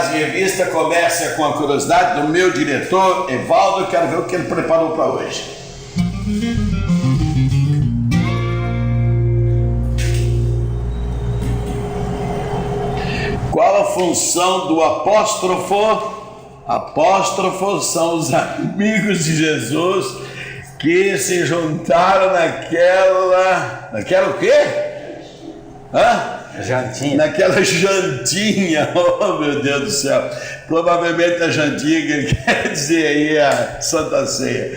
Curiosidades em Revista começa com a curiosidade do meu diretor, Evaldo. Eu quero ver o que ele preparou para hoje. Qual a função do apóstrofo? Apóstrofos são os amigos de Jesus que se juntaram naquela o quê? Jantinha. Naquela jantinha, oh meu Deus do céu, provavelmente a jantinha que ele quer dizer aí a Santa Ceia.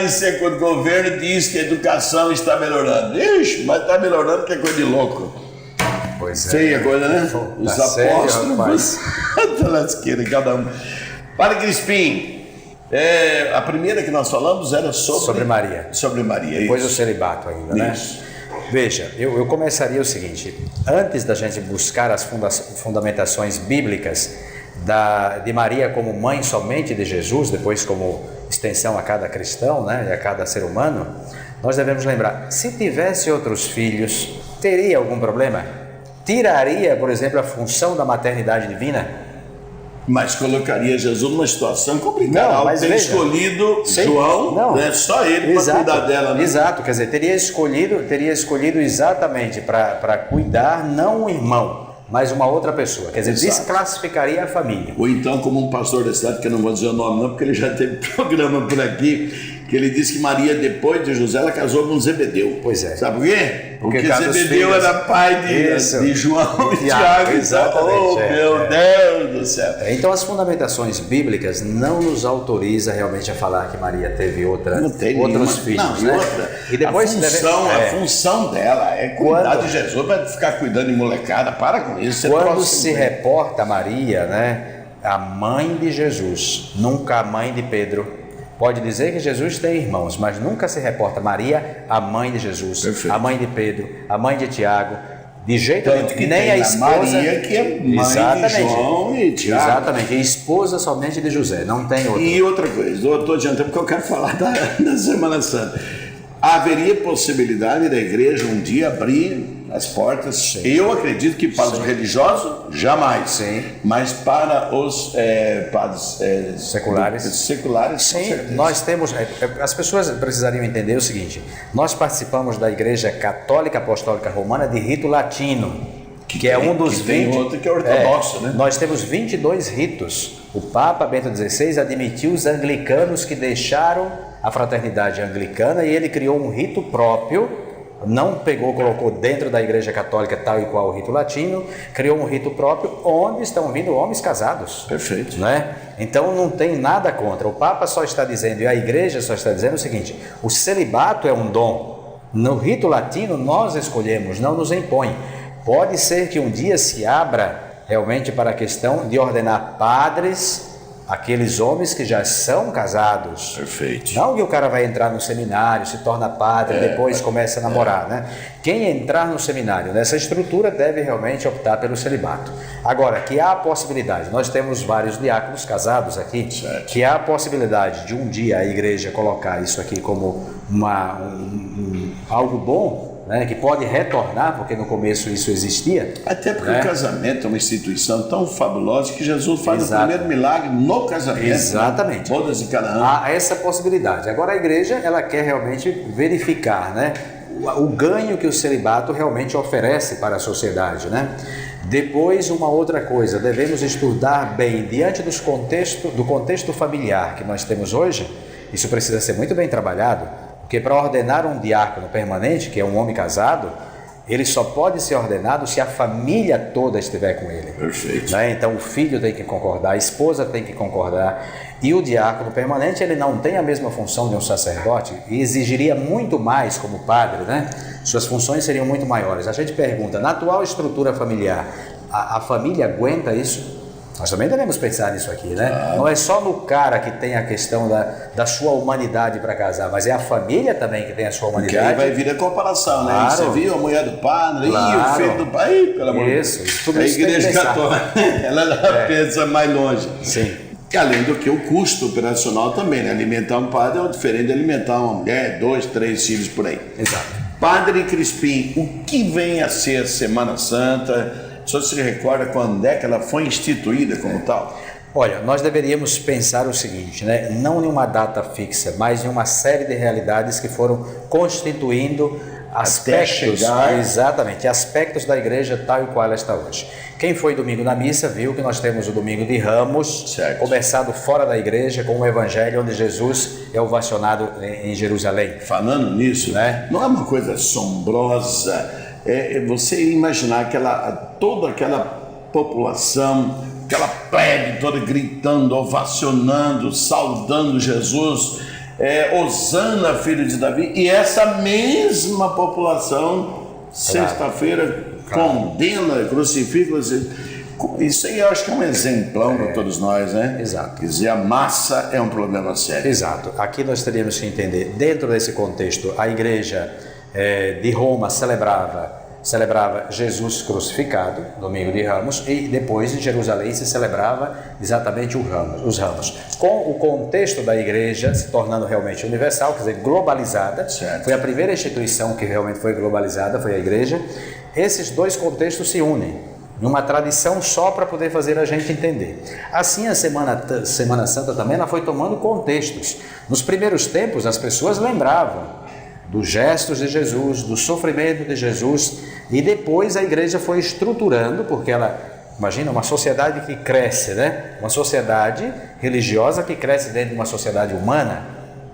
Isso é quando o governo diz que a educação está melhorando. Ixi, mas está melhorando que é coisa de louco. Pois é. Feia coisa, né? Os apóstolos, da lasqueira, cada um. Padre Crispim, a primeira que nós falamos era sobre Maria. Sobre Maria, depois isso. o celibato ainda, Isso. né? Veja, eu começaria o seguinte: antes da gente buscar as fundamentações bíblicas de Maria como mãe somente de Jesus, depois como extensão a cada cristão, né, e a cada ser humano, nós devemos lembrar, se tivesse outros filhos, teria algum problema? Tiraria, por exemplo, a função da maternidade divina? Mas colocaria Jesus numa situação complicada. Não, mas ter veja, escolhido João, né, só ele para cuidar dela. Né? Exato, quer dizer, teria escolhido exatamente para cuidar, não um irmão, mas uma outra pessoa. Quer dizer, desclassificaria a família. Ou então, como um pastor da cidade, que eu não vou dizer o nome não, porque ele já teve programa por aqui, que ele disse que Maria, depois de José, ela casou com Zebedeu. Pois é. Sabe por quê? Porque Zebedeu filhos era pai de João e Tiago. Exatamente. Oh, meu Deus do céu. Então, as fundamentações bíblicas não nos autorizam realmente a falar que Maria teve outros filhos. Não, né? E depois a função dela é cuidar de Jesus, vai ficar cuidando de molecada. Para com isso. Quando se reporta Maria, né, a mãe de Jesus, nunca a mãe de Pedro. Pode dizer que Jesus tem irmãos, mas nunca se reporta Maria, a mãe de Jesus, Perfeito. a mãe de Pedro, a mãe de Tiago, de jeito Tanto que nem a esposa. Maria, que é mãe exatamente, de João e Tiago. Exatamente, e esposa somente de José, não tem outra. E outra coisa, eu estou adiantando porque eu quero falar da Semana Santa. Haveria possibilidade da igreja um dia abrir as portas? Sim. Eu acredito que para os religiosos, jamais. Sim. Mas para os padres seculares, sim. Nós temos. As pessoas precisariam entender o seguinte: nós participamos da Igreja Católica Apostólica Romana de rito latino, que é um dos 20. Tem outro que é ortodoxo, né? Nós temos 22 ritos. O Papa Bento XVI admitiu os anglicanos que deixaram a fraternidade anglicana e ele criou um rito próprio, não colocou dentro da Igreja Católica tal e qual o rito latino, criou um rito próprio onde estão vindo homens casados. Perfeito. Né? Então não tem nada contra. O Papa só está dizendo, e a Igreja só está dizendo o seguinte: o celibato é um dom. No rito latino nós escolhemos, não nos impõe. Pode ser que um dia se abra realmente para a questão de ordenar padres, aqueles homens que já são casados. Perfeito. Não que o cara vai entrar no seminário, se torna padre, depois começa a namorar, né? Quem entrar no seminário nessa estrutura deve realmente optar pelo celibato. Agora, que há a possibilidade, nós temos vários diáconos casados aqui, certo, que há a possibilidade de um dia a igreja colocar isso aqui como algo bom, né, que pode retornar, porque no começo isso existia. Até porque o casamento é uma instituição tão fabulosa que Jesus faz o primeiro milagre no casamento. Exatamente. Né? Bodas de Canaã. Há essa possibilidade. Agora a igreja, ela quer realmente verificar, né, o ganho que o celibato realmente oferece para a sociedade, né? Depois, uma outra coisa, devemos estudar bem, diante do contexto familiar que nós temos hoje, isso precisa ser muito bem trabalhado. Porque para ordenar um diácono permanente, que é um homem casado, ele só pode ser ordenado se a família toda estiver com ele. Perfeito. Né? Então o filho tem que concordar, a esposa tem que concordar. E o diácono permanente, ele não tem a mesma função de um sacerdote e exigiria muito mais como padre, né? Suas funções seriam muito maiores. A gente pergunta, na atual estrutura familiar, a família aguenta isso? Nós também devemos pensar nisso aqui, né? Claro. Não é só no cara que tem a questão da sua humanidade para casar, mas é a família também que tem a sua humanidade. Porque aí vai vir a comparação, claro, né? Você viu a mulher do padre, claro, e o filho do pai, pelo amor de Deus. Isso, tudo a isso igreja católica, ela pensa mais longe. Sim. Além do que o custo operacional também, né? Alimentar um padre é diferente de alimentar uma mulher, 2, 3 filhos por aí. Exato. Padre Crispim, o que vem a ser Semana Santa? O senhor se recorda quando é que ela foi instituída como tal? Olha, nós deveríamos pensar o seguinte, né? Não em uma data fixa, mas em uma série de realidades que foram constituindo aspectos, exatamente, aspectos da igreja tal e qual ela está hoje. Quem foi domingo na missa viu que nós temos o domingo de Ramos, certo, começado fora da igreja com o evangelho onde Jesus é ovacionado em Jerusalém. Falando nisso, né? Não é uma coisa assombrosa você imaginar toda aquela população, aquela plebe toda gritando, ovacionando, saudando Jesus, Hosana, filho de Davi, e essa mesma população, sexta-feira, condena, crucifica. Isso aí eu acho que é um exemplão para todos nós, né? Exato. Quer dizer, a massa é um problema sério. Exato. Aqui nós teríamos que entender, dentro desse contexto, a igreja de Roma celebrava Jesus crucificado, domingo de Ramos, e depois em Jerusalém se celebrava exatamente os ramos. Com o contexto da igreja se tornando realmente universal, quer dizer, globalizada, certo, foi a primeira instituição que realmente foi globalizada, foi a igreja. Esses dois contextos se unem numa tradição só para poder fazer a gente entender. Assim, a Semana Santa também ela foi tomando contextos. Nos primeiros tempos, as pessoas lembravam dos gestos de Jesus, do sofrimento de Jesus, e depois a igreja foi estruturando, porque ela, imagina, uma sociedade que cresce, né? Uma sociedade religiosa que cresce dentro de uma sociedade humana,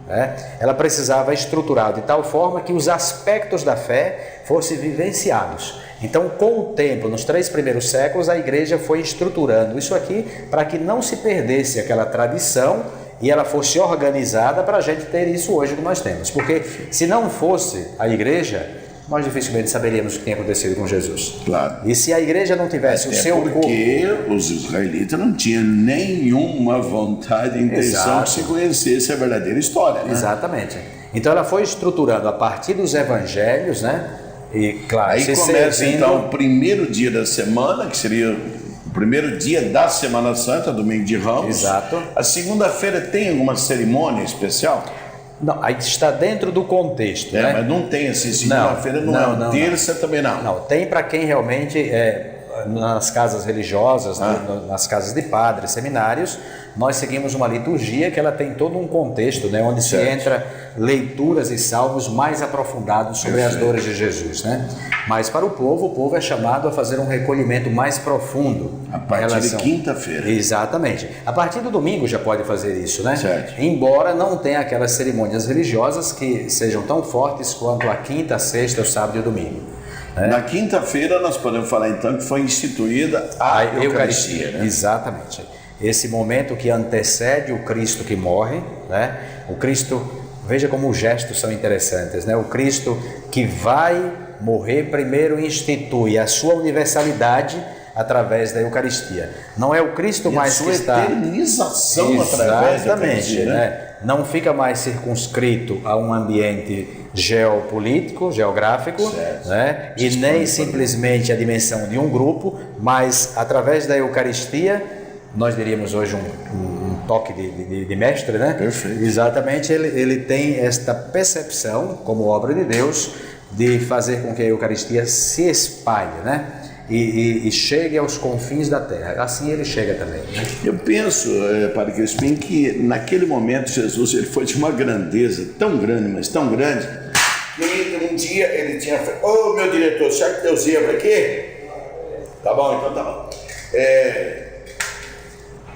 né? Ela precisava estruturar de tal forma que os aspectos da fé fossem vivenciados. Então, com o tempo, nos 3 primeiros séculos, a igreja foi estruturando isso aqui para que não se perdesse aquela tradição e ela fosse organizada para a gente ter isso hoje que nós temos. Porque se não fosse a igreja, nós dificilmente saberíamos o que tinha acontecido com Jesus. Claro. E se a igreja não tivesse o seu corpo... porque os israelitas não tinham nenhuma vontade e intenção que se conhecesse a verdadeira história, né? Exatamente. Então ela foi estruturando a partir dos evangelhos, né? E claro, aí começa então o primeiro dia da semana, que seria o primeiro dia da Semana Santa, domingo de Ramos. Exato. A segunda-feira tem alguma cerimônia especial? Não, aí está dentro do contexto, né? Mas não tem assim, segunda-feira não, terça também não. Não, tem para quem realmente nas casas religiosas, nas casas de padres, seminários, nós seguimos uma liturgia que ela tem todo um contexto, né, onde se entra leituras e salmos mais aprofundados sobre as dores de Jesus, né? Mas para o povo é chamado a fazer um recolhimento mais profundo. A partir de quinta-feira. Exatamente. A partir do domingo já pode fazer isso, né? Certo. Embora não tenha aquelas cerimônias religiosas que sejam tão fortes quanto a quinta, a sexta, o sábado e o domingo. Na quinta-feira nós podemos falar então que foi instituída a Eucaristia, né? Exatamente. Esse momento que antecede o Cristo que morre, né? O Cristo, veja como os gestos são interessantes, né? O Cristo que vai morrer primeiro institui a sua universalidade através da Eucaristia. Não é o Cristo mais que está... eternização através da Eucaristia, né? Não fica mais circunscrito a um ambiente geopolítico, geográfico, né? E nem simplesmente a dimensão de um grupo, mas através da Eucaristia, nós diríamos hoje um toque de mestre, né? Perfeito. Exatamente, ele tem esta percepção, como obra de Deus, de fazer com que a Eucaristia se espalhe, né? E chegue aos confins da terra. Assim ele chega também, né? Eu penso, Padre Crispim, que naquele momento Jesus ele foi de uma grandeza tão grande, mas tão grande, que um dia ele tinha falado: meu diretor, será que Deus ia para quê? Tá bom, então tá bom.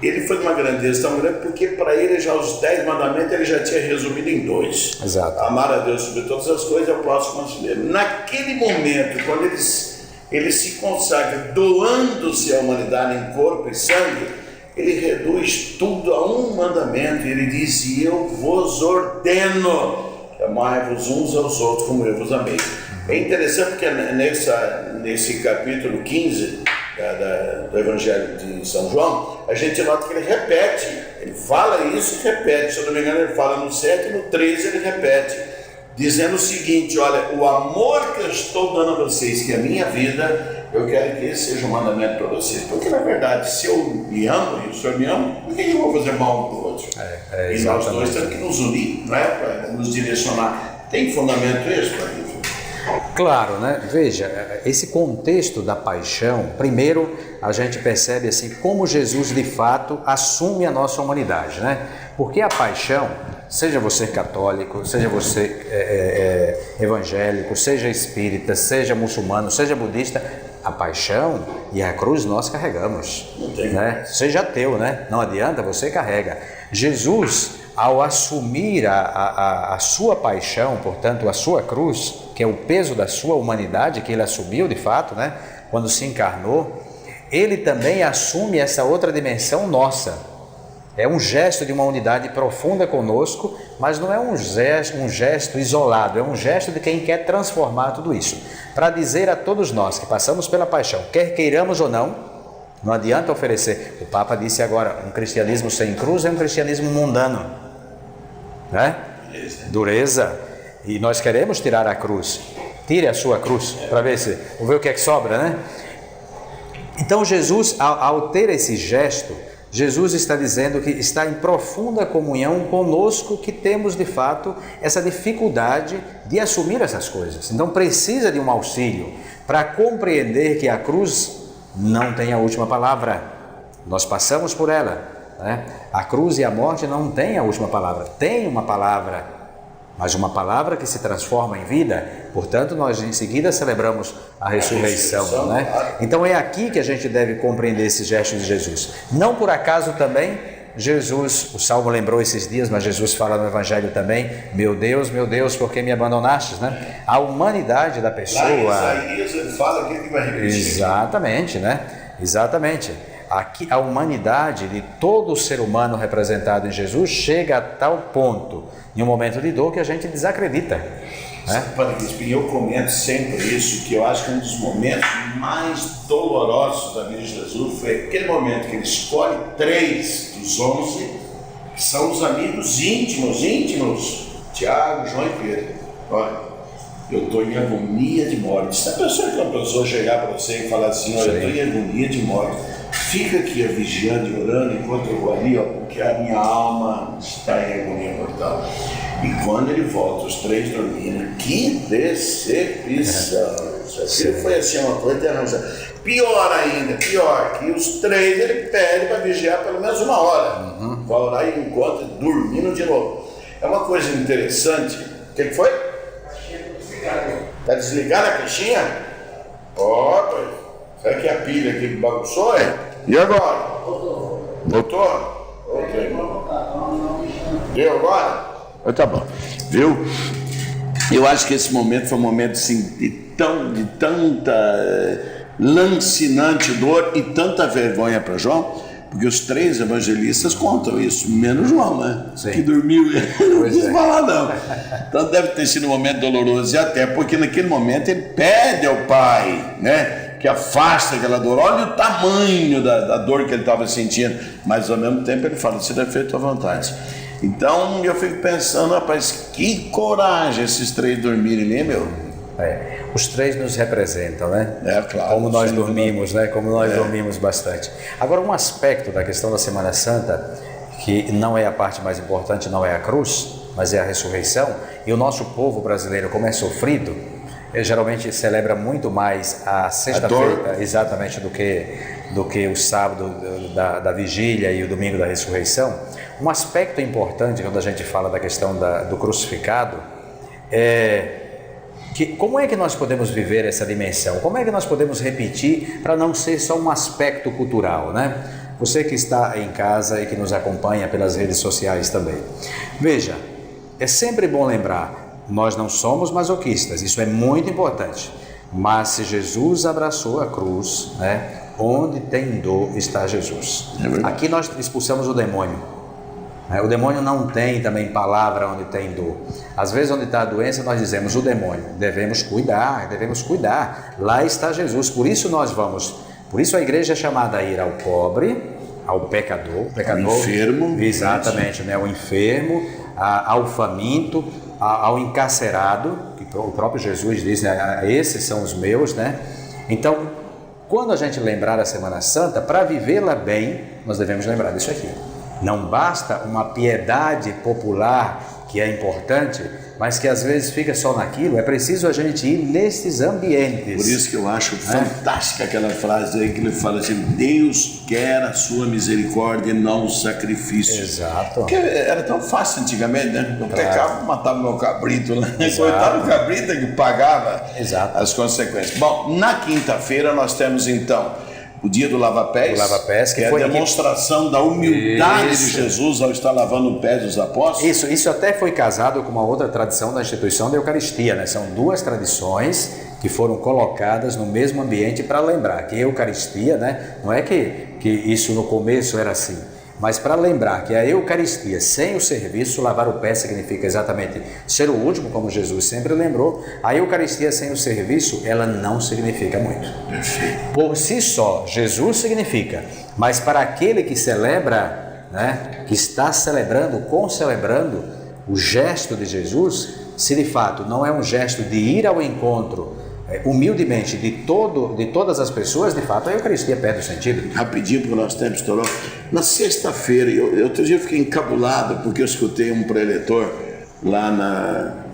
Ele foi de uma grandeza tão grande porque para ele já os 10 mandamentos ele já tinha resumido em 2. Exato. Amar a Deus sobre todas as coisas e ao próximo conselheiro. Naquele momento, quando ele se consagra doando-se à humanidade em corpo e sangue, ele reduz tudo a um mandamento e ele diz: e eu vos ordeno, amai-vos uns aos outros como eu vos amei. É interessante porque nesse capítulo 15 do Evangelho de São João, a gente nota que ele repete, ele fala isso e repete. Se eu não me engano, ele fala no 7 e no 13 ele repete, dizendo o seguinte: olha, o amor que eu estou dando a vocês, que é a minha vida, eu quero que esse seja um mandamento para vocês. Porque na verdade, se eu me amo e o Senhor me ama, por que eu vou fazer mal um para o outro? E nós dois temos que nos unir, não é? Para nos direcionar. Tem fundamento isso, Padre? Claro, né? Veja, esse contexto da paixão, primeiro a gente percebe assim como Jesus de fato assume a nossa humanidade, né? Porque a paixão, seja você católico, seja você evangélico, seja espírita, seja muçulmano, seja budista, a paixão e a cruz nós carregamos, né? Seja ateu, né? Não adianta, você carrega. Jesus, ao assumir a sua paixão, portanto a sua cruz, que é o peso da sua humanidade, que ele assumiu de fato, né? Quando se encarnou, ele também assume essa outra dimensão nossa. É um gesto de uma unidade profunda conosco, mas não é um gesto isolado, é um gesto de quem quer transformar tudo isso. Para dizer a todos nós que passamos pela paixão, quer queiramos ou não, não adianta oferecer. O Papa disse agora, um cristianismo sem cruz é um cristianismo mundano, né? Dureza. E nós queremos tirar a cruz. Tire a sua cruz, para ver o que é que sobra, né? Então Jesus, ao ter esse gesto, Jesus está dizendo que está em profunda comunhão conosco, que temos de fato essa dificuldade de assumir essas coisas. Então precisa de um auxílio para compreender que a cruz não tem a última palavra. Nós passamos por ela, né? A cruz e a morte não têm a última palavra. Tem uma palavra, mas uma palavra que se transforma em vida. Portanto, nós em seguida celebramos a ressurreição, né? Então é aqui que a gente deve compreender esse gesto de Jesus. Não por acaso também Jesus, o Salmo lembrou esses dias, mas Jesus fala no Evangelho também, meu Deus, por que me abandonastes, né? A humanidade da pessoa... Lá em Isaías ele fala que ele vai repetir. Exatamente, né? Exatamente. Aqui, a humanidade de todo o ser humano representado em Jesus chega a tal ponto, em um momento de dor, que a gente desacredita, né? Padre Crispim, eu comento sempre isso, que eu acho que um dos momentos mais dolorosos da vida de Jesus foi aquele momento que ele escolhe 3 dos 11, que são os amigos íntimos, Tiago, João e Pedro. Olha, eu estou em agonia de morte. Se a pessoa chegar para você e falar assim, olha, eu estou em agonia de morte, fica aqui vigiando e orando enquanto eu vou ali, ó, porque a minha alma está em agonia mortal. E quando ele volta, os 3 dormindo, que decepção! Isso aqui foi assim uma coisa terrível. Pior ainda, que os 3 ele pede para vigiar pelo menos 1 hora. Vai orar e encontra dormindo de novo. É uma coisa interessante. O que foi? Está desligada a caixinha? Ó, será que a pilha aqui bagunçou? E agora? Voltou? Ok. Deu agora? Tá bom. Viu? Eu acho que esse momento foi um momento assim, de tanta lancinante dor e tanta vergonha para João, porque os 3 evangelistas contam isso, menos João, né? Sim. Que dormiu e não quis falar não. Então deve ter sido um momento doloroso, e até porque naquele momento ele pede ao Pai, né, que afasta aquela dor. Olha o tamanho da dor que ele estava sentindo, mas ao mesmo tempo ele fala, seja feito à vontade. Então eu fico pensando, rapaz, que coragem esses 3 dormirem, né, meu? Os 3 nos representam, né? Claro. Como nós dormimos, né? Como nós dormimos bastante. Agora, um aspecto da questão da Semana Santa, que não é a parte mais importante, não é a cruz, mas é a ressurreição, e o nosso povo brasileiro, como é sofrido, geralmente celebra muito mais a sexta-feira, exatamente, do que o sábado da vigília e o domingo da ressurreição. Um aspecto importante quando a gente fala da questão do crucificado é que como é que nós podemos viver essa dimensão? Como é que nós podemos repetir para não ser só um aspecto cultural, né? Você que está em casa e que nos acompanha pelas redes sociais também. Veja, é sempre bom lembrar, nós não somos masoquistas, isso é muito importante. Mas se Jesus abraçou a cruz, né? Onde tem dor está Jesus. Aqui nós expulsamos o demônio. O demônio não tem também palavra onde tem dor. Às vezes onde está a doença nós dizemos o demônio, devemos cuidar, lá está Jesus, por isso nós vamos, por isso a igreja é chamada a ir ao pobre, ao pecador, ao enfermo, exatamente, né? Ao enfermo, ao faminto, ao encarcerado, que o próprio Jesus diz, né? Esses são os meus, né? Então, quando a gente lembrar a Semana Santa, para vivê-la bem, nós devemos lembrar disso aqui. Não basta uma piedade popular que é importante, mas que às vezes fica só naquilo. É preciso a gente ir nesses ambientes. Por isso que eu acho fantástica aquela frase aí que ele fala assim: Deus quer a sua misericórdia e não o sacrifício. Exato. Porque era tão fácil antigamente, né? Eu pecava, matava meu cabrito lá. Coitado do cabrito que pagava as consequências. Bom, na quinta-feira nós temos então o dia do lava-pés, que é foi a demonstração da humildade de Jesus ao estar lavando o pé dos apóstolos. Isso até foi casado com uma outra tradição da instituição da Eucaristia, né? São duas tradições que foram colocadas no mesmo ambiente para lembrar que a Eucaristia, né? Não é que isso no começo era assim, mas para lembrar que a Eucaristia sem o serviço, lavar o pé significa exatamente ser o último, como Jesus sempre lembrou. A Eucaristia sem o serviço, ela não significa muito. Perfeito. Por si só, Jesus significa, mas para aquele que celebra, né, que está concelebrando o gesto de Jesus, se de fato não é um gesto de ir ao encontro humildemente de todas as pessoas, de fato a Eucaristia perde o sentido. Rapidinho, porque o nosso tempo estourou. Na sexta-feira, outro dia eu fiquei encabulado porque eu escutei um preletor lá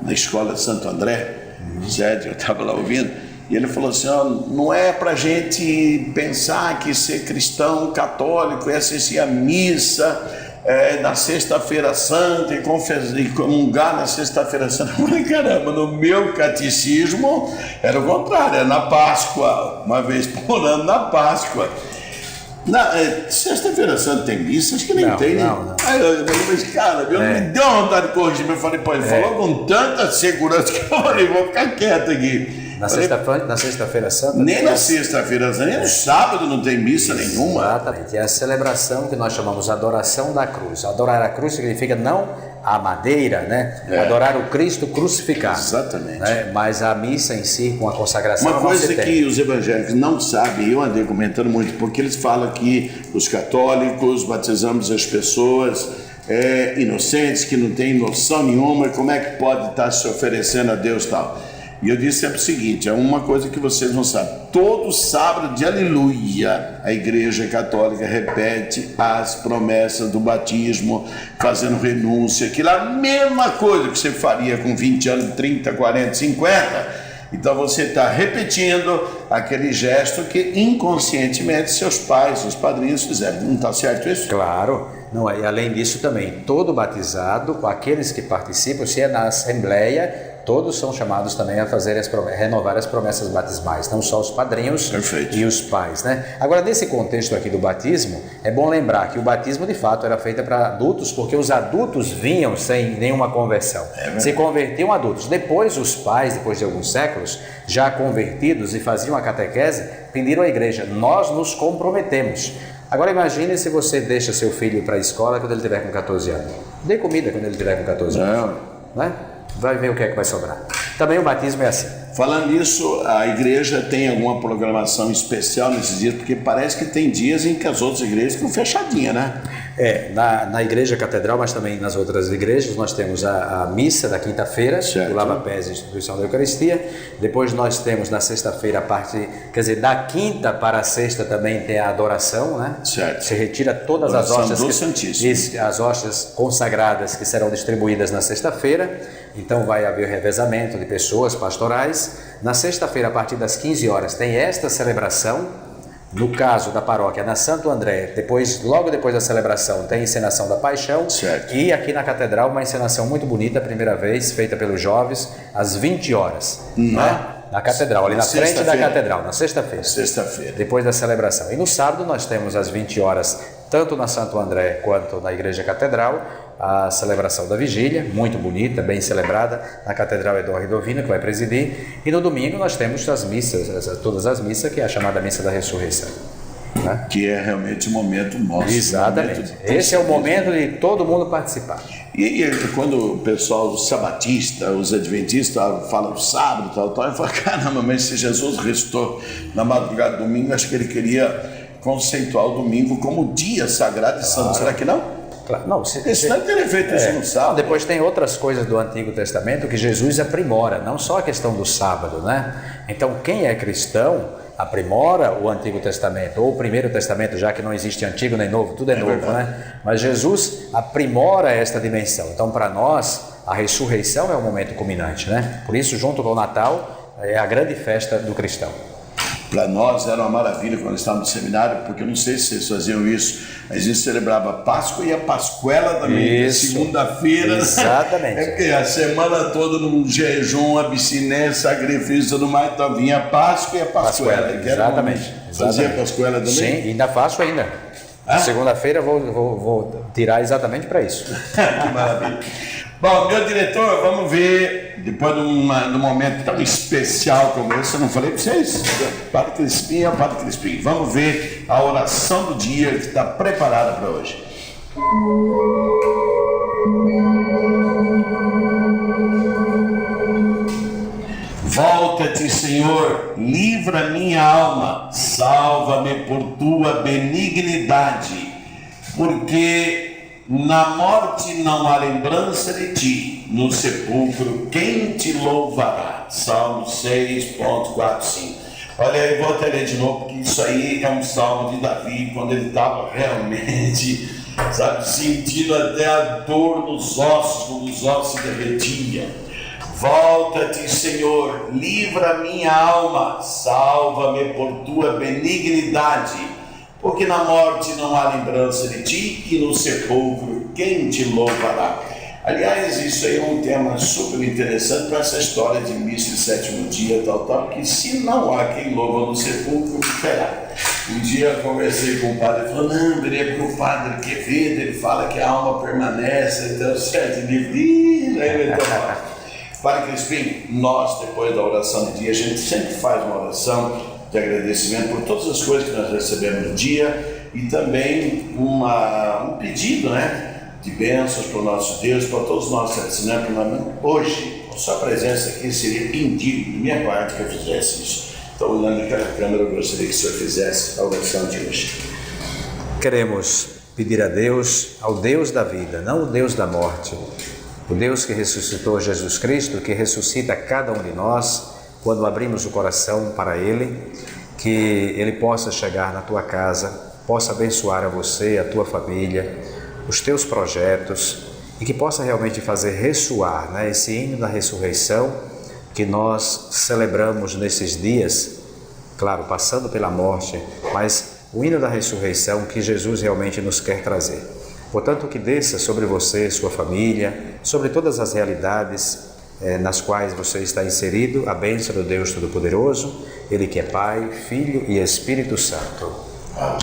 na escola de Santo André, Zé, eu estava lá ouvindo, e ele falou assim: não é pra gente pensar que ser cristão católico é assistir a missa na sexta-feira santa e comungar na sexta-feira santa. Eu falei: caramba, no meu catecismo era o contrário, era na Páscoa, uma vez por ano na Páscoa. Sexta-feira santa tem missa? Acho que nem tem, né? Não. Aí eu falei: cara, eu me deu uma vontade de corrigir, mas eu falei: pô, ele falou com tanta segurança que eu falei: vou ficar quieto aqui. Na sexta-feira santa? Nem na sexta-feira santa, nem no sábado não tem missa nenhuma. Exatamente, é a celebração que nós chamamos de adoração da cruz. Adorar a cruz significa não a madeira, né? Adorar o Cristo crucificado. Exatamente. Né? Mas a missa em si, com a consagração, uma coisa que os evangélicos não sabem, eu andei comentando muito, porque eles falam que os católicos batizamos as pessoas inocentes, que não têm noção nenhuma, e como é que pode estar se oferecendo a Deus e tal. E eu disse sempre o seguinte: é uma coisa que vocês não sabem. Todo sábado de aleluia, a Igreja Católica repete as promessas do batismo, fazendo renúncia, aquilo é a mesma coisa que você faria com 20 anos, 30, 40, 50. Então você está repetindo aquele gesto que inconscientemente seus pais, os padrinhos fizeram. Não está certo isso? Claro. Não, e além disso também, todo batizado, aqueles que participam, se é na Assembleia, todos são chamados também a renovar as promessas batismais, não só os padrinhos e os pais, né? Agora, nesse contexto aqui do batismo, é bom lembrar que o batismo de fato era feito para adultos, porque os adultos vinham sem nenhuma conversão, se convertiam adultos. Depois os pais, depois de alguns séculos, já convertidos e faziam a catequese, pediram à igreja: nós nos comprometemos. Agora imagine se você deixa seu filho para a escola quando ele tiver com 14 anos. Dê comida quando ele tiver com 14 anos. Não. Vai ver o que é que vai sobrar. Também o batismo é assim. Falando nisso, a igreja tem alguma programação especial nesses dias? Porque parece que tem dias em que as outras igrejas ficam fechadinhas, né? Na igreja catedral, mas também nas outras igrejas, nós temos a missa da quinta-feira, do lava-pés e instituição da Eucaristia. Depois nós temos na sexta-feira da quinta para a sexta também tem a adoração, né? Certo. Se retira todas as hóstias, as hóstias consagradas que serão distribuídas na sexta-feira. Então vai haver revezamento de pessoas pastorais. Na sexta-feira, a partir das 15 horas, tem esta celebração. No caso da paróquia, na Santo André, logo depois da celebração, tem a encenação da Paixão. Certo. E aqui na Catedral, uma encenação muito bonita, a primeira vez, feita pelos jovens, às 20 horas. Né? Na Catedral, ali na frente da Catedral, na sexta-feira. Sexta-feira. Depois da celebração. E no sábado, nós temos às 20 horas, tanto na Santo André quanto na Igreja Catedral, a celebração da vigília, muito bonita, bem celebrada, na Catedral Eduardo Ridovino, que vai presidir, e no domingo nós temos as missas, todas as missas, que é a chamada Missa da Ressurreição. Né? Que é realmente o momento nosso. Exatamente. Esse é o momento de todo mundo participar. E quando o pessoal sabatista, os adventistas falam sábado, tal, eu falo: caramba, mas se Jesus restou na madrugada do domingo, acho que ele queria conceituar o domingo como dia sagrado e santo. Será que não? Claro. Não, Esse não teria feito isso no sábado. Depois tem outras coisas do Antigo Testamento que Jesus aprimora, não só a questão do sábado, né? Então, quem é cristão aprimora o Antigo Testamento, ou o Primeiro Testamento, já que não existe Antigo nem Novo, tudo é novo, verdade. né? Mas Jesus aprimora esta dimensão. Então, para nós, a ressurreição é o momento culminante, né? Por isso, junto com o Natal, é a grande festa do cristão. Para nós era uma maravilha quando estávamos no seminário, porque eu não sei se vocês faziam isso, mas a gente celebrava a Páscoa e a Pascuela também, segunda-feira. Exatamente. É porque a semana toda num jejum, abstinência, sacrifício e tudo mais, então vinha a Páscoa e a Pascuela. Exatamente. Fazia a Pascuela também? Sim, ainda faço ainda. Segunda-feira vou tirar exatamente para isso. Que maravilha. Bom, meu diretor, vamos ver, depois de um momento tão especial como esse, eu não falei para vocês? Padre Crispim é o Padre Crispim. Vamos ver a oração do dia que está preparada para hoje. Volta-te, Senhor, livra minha alma, salva-me por tua benignidade, porque na morte não há lembrança de ti, no sepulcro quem te louvará? Salmo 6.4.5. Olha aí, volta a ler de novo, porque isso aí é um salmo de Davi, quando ele estava realmente, sentindo até a dor nos ossos, quando os ossos se derretiam. Volta-te, Senhor, livra minha alma, salva-me por tua benignidade, porque na morte não há lembrança de ti e no sepulcro quem te louvará? Aliás, isso aí é um tema super interessante para essa história de missa de sétimo dia, porque se não há quem louva no sepulcro, o que terá? Um dia eu conversei com o padre, ele falou, não, virei para o padre Quevedo, ele fala que a alma permanece, então sete divina, aí ele toma. Padre Crispim, nós, depois da oração do dia, a gente sempre faz uma oração de agradecimento por todas as coisas que nós recebemos no dia e também um pedido, de bênçãos para o nosso Deus, para todos nós que assinamos. Hoje, a sua presença aqui seria indigno de minha parte que eu fizesse isso. Então, olhando naquela câmera, eu gostaria que o senhor fizesse a oração de hoje. Queremos pedir a Deus, ao Deus da vida, não o Deus da morte, o Deus que ressuscitou Jesus Cristo, que ressuscita cada um de nós, quando abrimos o coração para Ele, que Ele possa chegar na tua casa, possa abençoar a você, a tua família, os teus projetos, e que possa realmente fazer ressoar esse hino da ressurreição que nós celebramos nesses dias, claro, passando pela morte, mas o hino da ressurreição que Jesus realmente nos quer trazer. Portanto, que desça sobre você, sua família, sobre todas as realidades nas quais você está inserido, a bênção do Deus Todo-Poderoso, Ele que é Pai, Filho e Espírito Santo. Amém.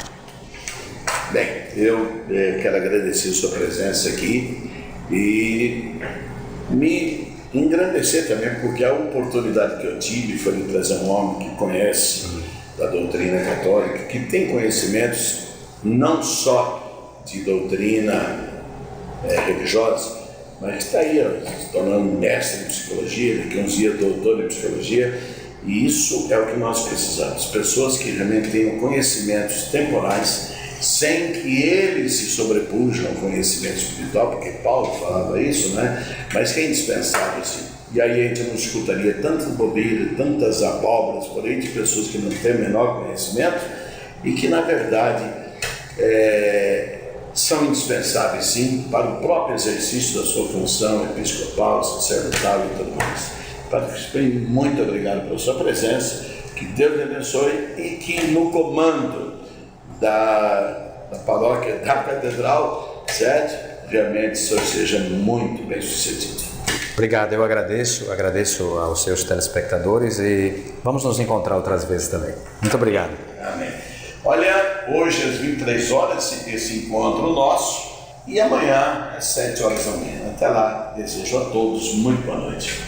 Bem, eu quero agradecer a sua presença aqui e me engrandecer também, porque a oportunidade que eu tive foi de trazer um homem que conhece da doutrina católica, que tem conhecimentos não só de doutrina religiosa, mas está aí se tornando mestre em psicologia, daqui a uns dias doutor em psicologia, e isso é o que nós precisamos, pessoas que realmente tenham conhecimentos temporais, sem que eles se sobrepujam ao conhecimento espiritual, porque Paulo falava isso, mas que é indispensável assim. E aí a gente não escutaria tantas bobeiras, tantas abóboras por aí de pessoas que não têm o menor conhecimento e que na verdade são indispensáveis sim para o próprio exercício da sua função episcopal, sacerdotal e tudo mais. Padre Crispim, muito obrigado pela sua presença, que Deus lhe abençoe e que no comando da paróquia da Catedral 7, realmente o senhor seja muito bem sucedido. Obrigado, eu agradeço aos seus telespectadores e vamos nos encontrar outras vezes também. Muito obrigado. Amém. Olha, hoje às 23 horas esse encontro nosso e amanhã às 7 horas da manhã. Até lá, desejo a todos muito boa noite.